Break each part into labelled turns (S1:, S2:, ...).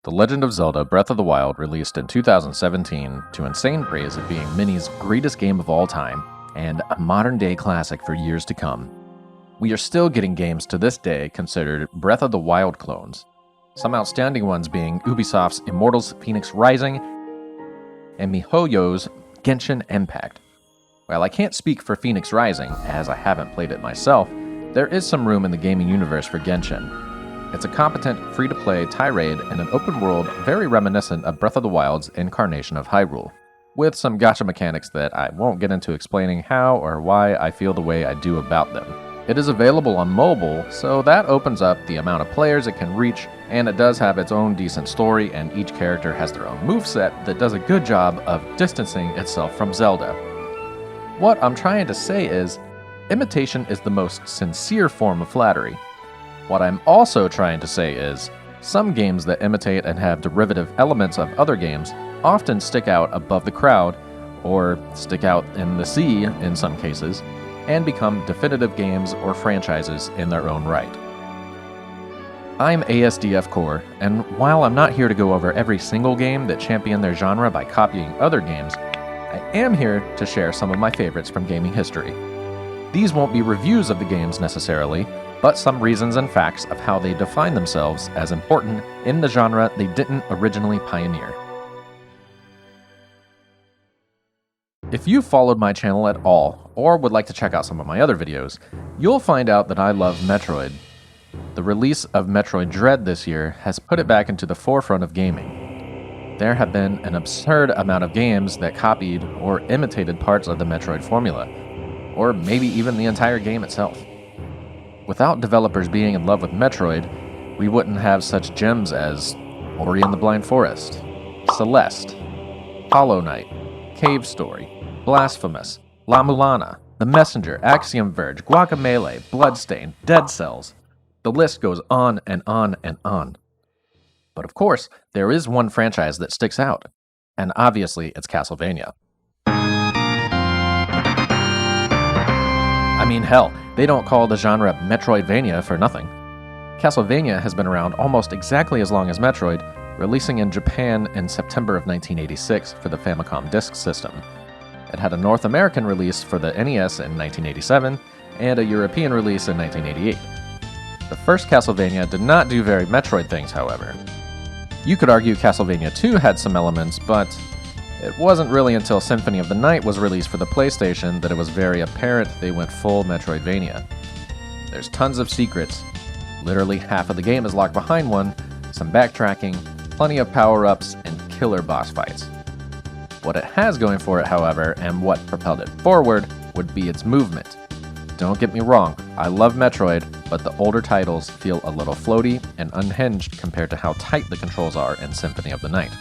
S1: The Legend of Zelda Breath of the Wild released in 2017 to insane praise of being Mini's greatest game of all time and a modern-day classic for years to come. We are still getting games to this day considered Breath of the Wild clones, some outstanding ones being Ubisoft's Immortals Phoenix Rising and miHoYo's Genshin Impact. While I can't speak for Phoenix Rising, as I haven't played it myself, there is some room in the gaming universe for Genshin. It's a competent, free-to-play tirade in an open world very reminiscent of Breath of the Wild's incarnation of Hyrule, with some gacha mechanics that I won't get into explaining how or why I feel the way I do about them. It is available on mobile, so that opens up the amount of players it can reach, and it does have its own decent story, and each character has their own moveset that does a good job of distancing itself from Zelda. What I'm trying to say is, imitation is the most sincere form of flattery. What I'm also trying to say is, some games that imitate and have derivative elements of other games often stick out above the crowd, or stick out in the sea in some cases, and become definitive games or franchises in their own right. I'm asdfcore, and while I'm not here to go over every single game that championed their genre by copying other games, I am here to share some of my favorites from gaming history. These won't be reviews of the games necessarily, but some reasons and facts of how they define themselves as important in the genre they didn't originally pioneer. If you've followed my channel at all, or would like to check out some of my other videos, you'll find out that I love Metroid. The release of Metroid Dread this year has put it back into the forefront of gaming. There have been an absurd amount of games that copied or imitated parts of the Metroid formula, or maybe even the entire game itself. Without developers being in love with Metroid, we wouldn't have such gems as Ori and the Blind Forest, Celeste, Hollow Knight, Cave Story, Blasphemous, La Mulana, The Messenger, Axiom Verge, Guacamelee, Bloodstain, Dead Cells. The list goes on and on and on. But of course, there is one franchise that sticks out, and obviously it's Castlevania. I mean, hell, they don't call the genre Metroidvania for nothing. Castlevania has been around almost exactly as long as Metroid, releasing in Japan in September of 1986 for the Famicom Disk System. It had a North American release for the NES in 1987, and a European release in 1988. The first Castlevania did not do very Metroid things, however. You could argue Castlevania 2 had some elements, but it wasn't really until Symphony of the Night was released for the PlayStation that it was very apparent they went full Metroidvania. There's tons of secrets. Literally half of the game is locked behind one, some backtracking, plenty of power-ups, and killer boss fights. What it has going for it, however, and what propelled it forward, would be its movement. Don't get me wrong, I love Metroid, but the older titles feel a little floaty and unhinged compared to how tight the controls are in Symphony of the Night.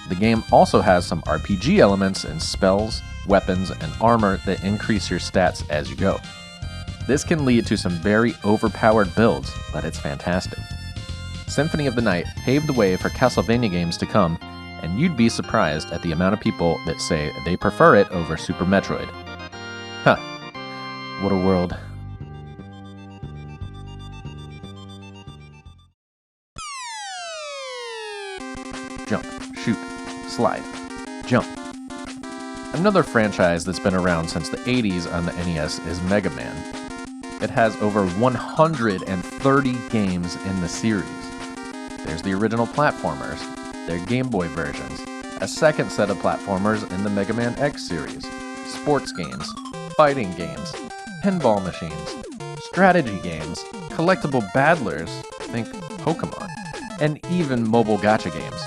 S1: The game also has some RPG elements in spells, weapons, and armor that increase your stats as you go. This can lead to some very overpowered builds, but it's fantastic. Symphony of the Night paved the way for Castlevania games to come, and you'd be surprised at the amount of people that say they prefer it over Super Metroid. Huh. What a world. Jump, shoot, slide, jump. Another franchise that's been around since the 80s on the NES is Mega Man. It has over 130 games in the series. There's the original platformers, their Game Boy versions, a second set of platformers in the Mega Man X series, sports games, fighting games, pinball machines, strategy games, collectible battlers, think Pokemon, and even mobile gacha games.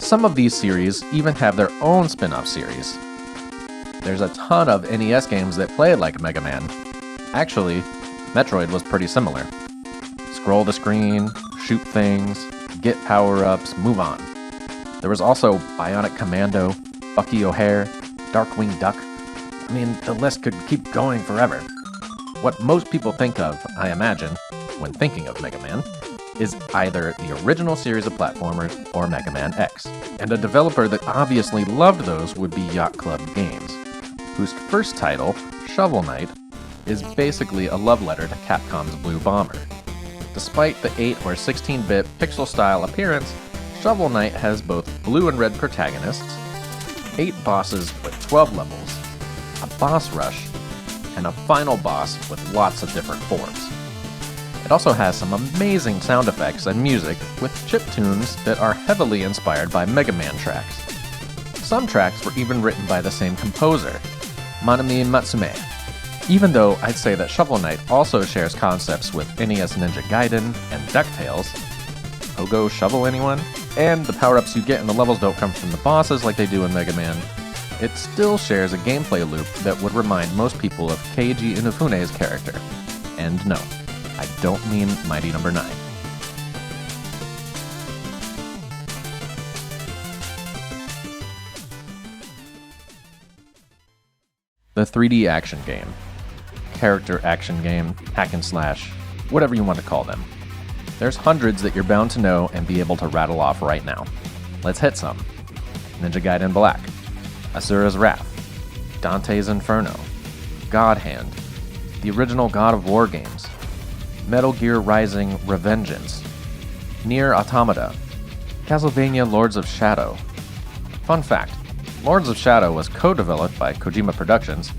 S1: Some of these series even have their own spin-off series. There's a ton of NES games that play like Mega Man. Actually, Metroid was pretty similar. Scroll the screen, shoot things, get power-ups, move on. There was also Bionic Commando, Bucky O'Hare, Darkwing Duck. I mean, the list could keep going forever. What most people think of, I imagine, when thinking of Mega Man, is either the original series of platformers or Mega Man X. And a developer that obviously loved those would be Yacht Club Games, whose first title, Shovel Knight, is basically a love letter to Capcom's Blue Bomber. Despite the 8 or 16-bit pixel-style appearance, Shovel Knight has both blue and red protagonists, 8 bosses with 12 levels, a boss rush, and a final boss with lots of different forms. It also has some amazing sound effects and music with chiptunes that are heavily inspired by Mega Man tracks. Some tracks were even written by the same composer, Manami Matsume, even though I'd say that Shovel Knight also shares concepts with NES Ninja Gaiden and DuckTales. Pogo Shovel, anyone? And the power-ups you get in the levels don't come from the bosses like they do in Mega Man. It still shares a gameplay loop that would remind most people of Keiji Inafune's character. And no, I don't mean Mighty Number 9. The 3D action game. Character action game, hack and slash, whatever you want to call them. There's hundreds that you're bound to know and be able to rattle off right now. Let's hit some. Ninja Gaiden Black, Asura's Wrath, Dante's Inferno, God Hand, the original God of War games, Metal Gear Rising: Revengeance, Nier Automata, Castlevania Lords of Shadow. Fun fact, Lords of Shadow was co-developed by Kojima Productions,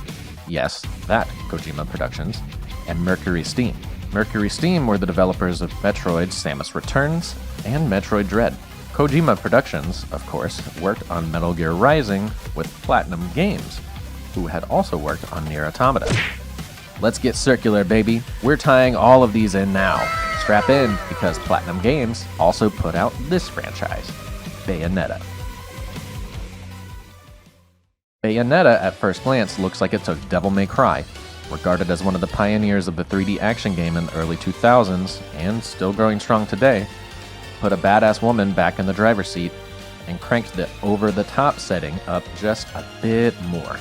S1: yes, that Kojima Productions, and Mercury Steam. Mercury Steam were the developers of Metroid: Samus Returns and Metroid Dread. Kojima Productions, of course, worked on Metal Gear Rising with Platinum Games, who had also worked on Nier Automata. Let's get circular, baby. We're tying all of these in now. Strap in, because Platinum Games also put out this franchise, Bayonetta. Bayonetta, at first glance, looks like it took Devil May Cry, regarded as one of the pioneers of the 3D action game in the early 2000s, and still growing strong today, put a badass woman back in the driver's seat, and cranked the over-the-top setting up just a bit more.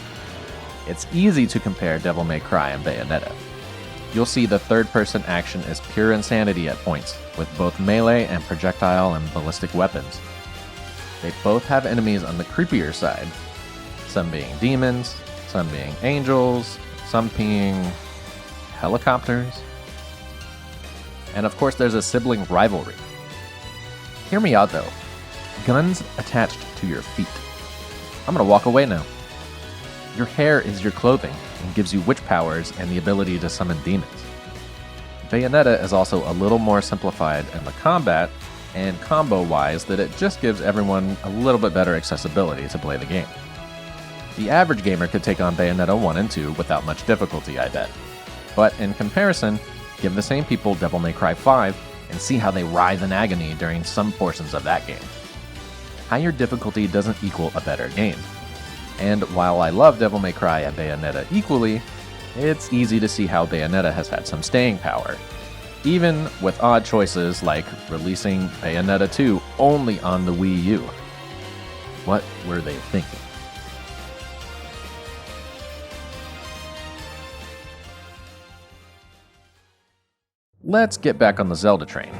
S1: It's easy to compare Devil May Cry and Bayonetta. You'll see the third-person action is pure insanity at points, with both melee and projectile and ballistic weapons. They both have enemies on the creepier side, some being demons, some being angels, some being helicopters. And of course there's a sibling rivalry. Hear me out though. Guns attached to your feet. I'm gonna walk away now. Your hair is your clothing and gives you witch powers and the ability to summon demons. Bayonetta is also a little more simplified in the combat and combo-wise that it just gives everyone a little bit better accessibility to play the game. The average gamer could take on Bayonetta 1 and 2 without much difficulty, I bet. But in comparison, give the same people Devil May Cry 5 and see how they writhe in agony during some portions of that game. Higher difficulty doesn't equal a better game. And while I love Devil May Cry and Bayonetta equally, it's easy to see how Bayonetta has had some staying power, even with odd choices like releasing Bayonetta 2 only on the Wii U. What were they thinking? Let's get back on the Zelda train.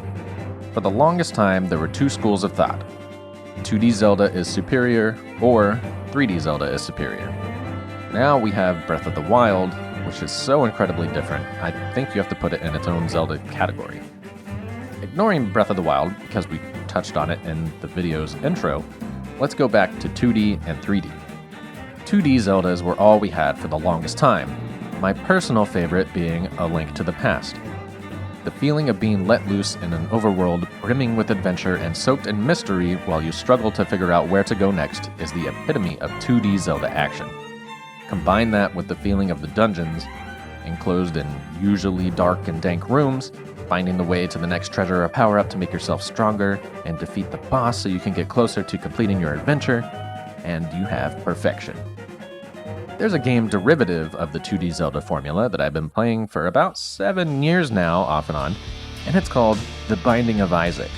S1: For the longest time, there were two schools of thought. 2D Zelda is superior, or 3D Zelda is superior. Now we have Breath of the Wild, which is so incredibly different, I think you have to put it in its own Zelda category. Ignoring Breath of the Wild, because we touched on it in the video's intro, let's go back to 2D and 3D. 2D Zeldas were all we had for the longest time, my personal favorite being A Link to the Past. The feeling of being let loose in an overworld brimming with adventure and soaked in mystery while you struggle to figure out where to go next is the epitome of 2D Zelda action. Combine that with the feeling of the dungeons, enclosed in usually dark and dank rooms, finding the way to the next treasure or power-up to make yourself stronger, and defeat the boss so you can get closer to completing your adventure, and you have perfection. There's a game derivative of the 2D Zelda formula that I've been playing for about 7 years now, off and on, and it's called The Binding of Isaac.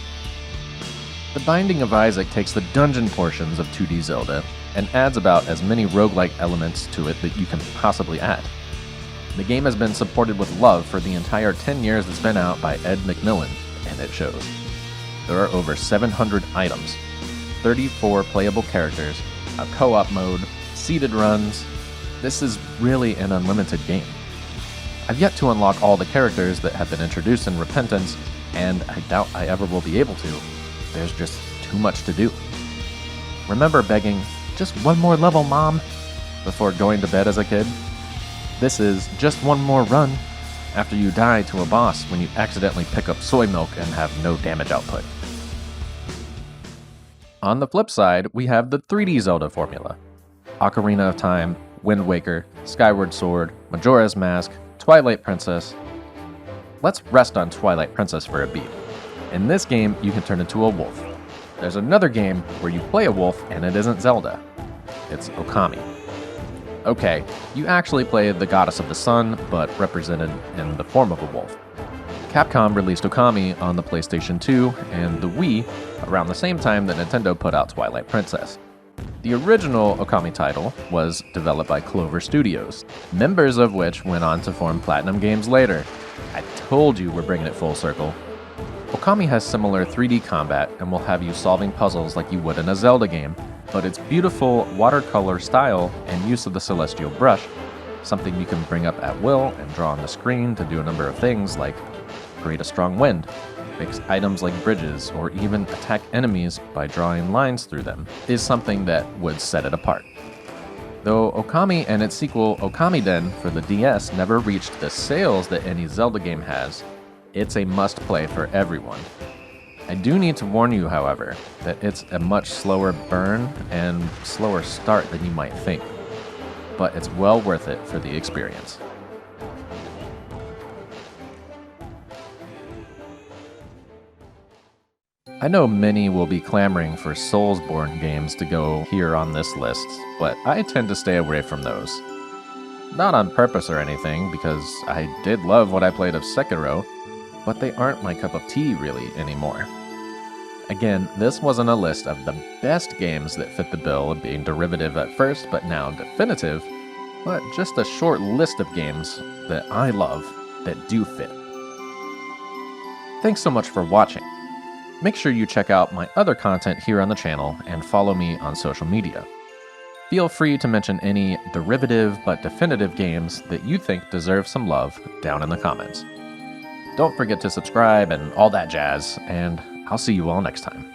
S1: The Binding of Isaac takes the dungeon portions of 2D Zelda and adds about as many roguelike elements to it that you can possibly add. The game has been supported with love for the entire 10 years it's been out by Ed McMillan, and it shows. There are over 700 items, 34 playable characters, a co-op mode, seeded runs. This is really an unlimited game. I've yet to unlock all the characters that have been introduced in Repentance, and I doubt I ever will be able to. There's just too much to do. Remember begging, "Just one more level, Mom," before going to bed as a kid? This is just one more run after you die to a boss when you accidentally pick up soy milk and have no damage output. On the flip side, we have the 3D Zelda formula. Ocarina of Time, Wind Waker, Skyward Sword, Majora's Mask, Twilight Princess. Let's rest on Twilight Princess for a beat. In this game, you can turn into a wolf. There's another game where you play a wolf and it isn't Zelda. It's Okami. Okay, you actually play the goddess of the sun, but represented in the form of a wolf. Capcom released Okami on the PlayStation 2 and the Wii around the same time that Nintendo put out Twilight Princess. The original Okami title was developed by Clover Studios, members of which went on to form Platinum Games later. I told you we're bringing it full circle. Okami has similar 3D combat and will have you solving puzzles like you would in a Zelda game, but its beautiful watercolor style and use of the celestial brush, something you can bring up at will and draw on the screen to do a number of things like create a strong wind, fix items like bridges, or even attack enemies by drawing lines through them, is something that would set it apart. Though Okami and its sequel Okamiden for the DS never reached the sales that any Zelda game has, it's a must-play for everyone. I do need to warn you, however, that it's a much slower burn and slower start than you might think, but it's well worth it for the experience. I know many will be clamoring for Soulsborne games to go here on this list, but I tend to stay away from those. Not on purpose or anything, because I did love what I played of Sekiro, but they aren't my cup of tea really anymore. Again, this wasn't a list of the best games that fit the bill of being derivative at first but now definitive, but just a short list of games that I love that do fit. Thanks so much for watching. Make sure you check out my other content here on the channel and follow me on social media. Feel free to mention any derivative but definitive games that you think deserve some love down in the comments. Don't forget to subscribe and all that jazz, and I'll see you all next time.